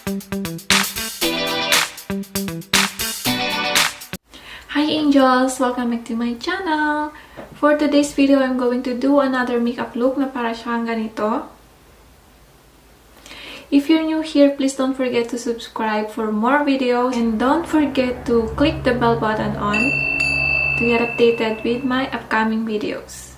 Hi angels! Welcome back to my channel! For today's video, I'm going to do another makeup look na para siyang ganito. If you're new here, please don't forget to subscribe for more videos and don't forget to click the bell button on to get updated with my upcoming videos.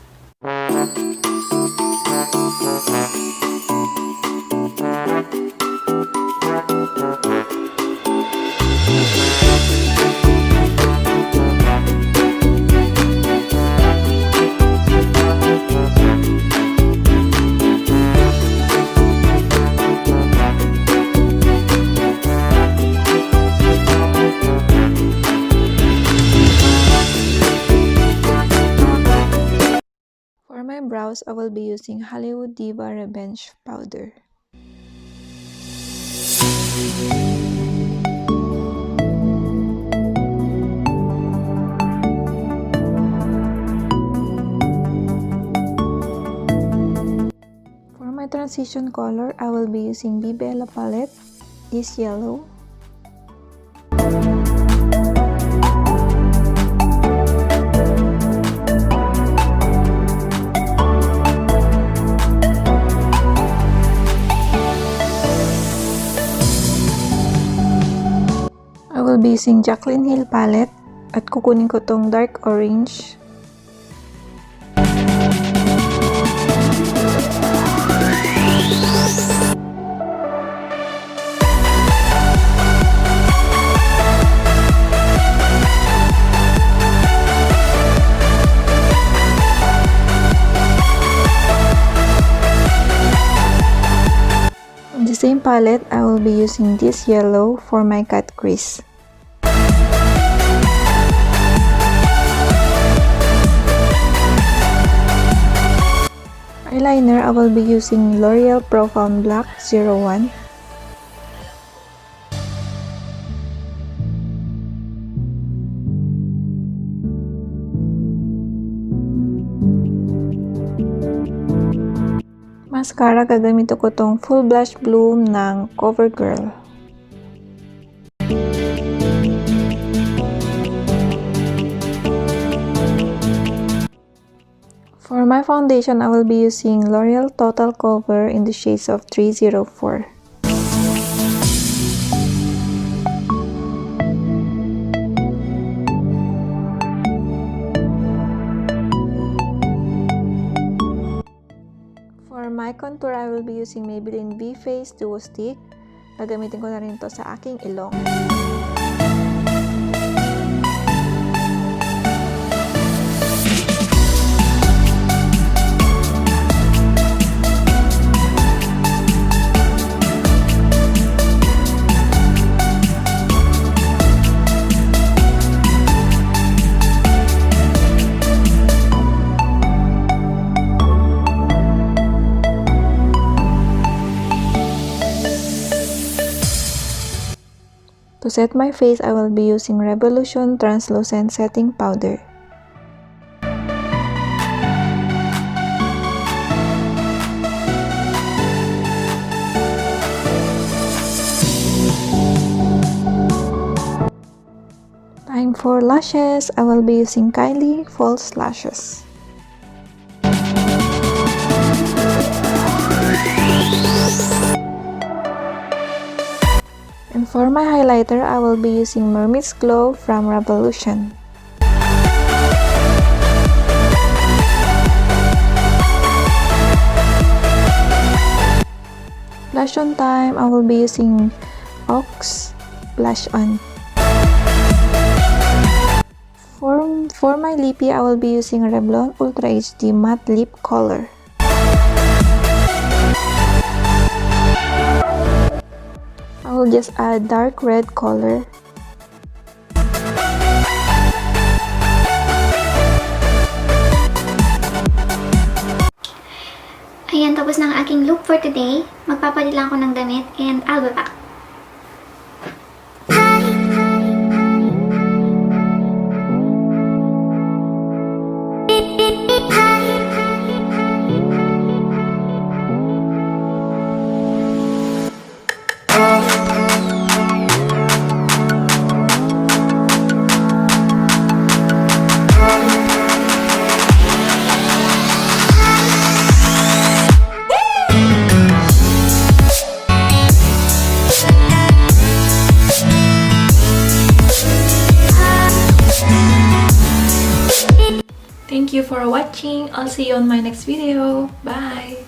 For my brows, I will be using Hollywood Diva Revenge Powder. For my transition color, I will be using Bibella palette, this yellow. I will be using Jaclyn Hill palette at kukunin ko tong dark orange. In the same palette, I will be using this yellow for my cut crease. Eyeliner, I will be using L'Oreal Profound Black 01. Mascara, gagamit ko tong Full Blush Bloom ng CoverGirl. For my foundation, I will be using L'Oreal Total Cover in the shades of 304. For my contour, I will be using Maybelline V-Face Duo Stick. Gagamitin ko na rin to sa aking ilong. To set my face, I will be using Revolution Translucent Setting Powder. Time for lashes, I will be using Kylie False Lashes. And for my highlighter, I will be using Mermaid's Glow from Revolution. Blush on time, I will be using Ox Blush On. For my lippy, I will be using Revlon Ultra HD Matte Lip Color. I will just add dark red color. Ayan, tapos na ang aking look for today. Magpapalit lang ako ng damit and I'll be back. Thank you for watching. I'll see you on my next video. Bye!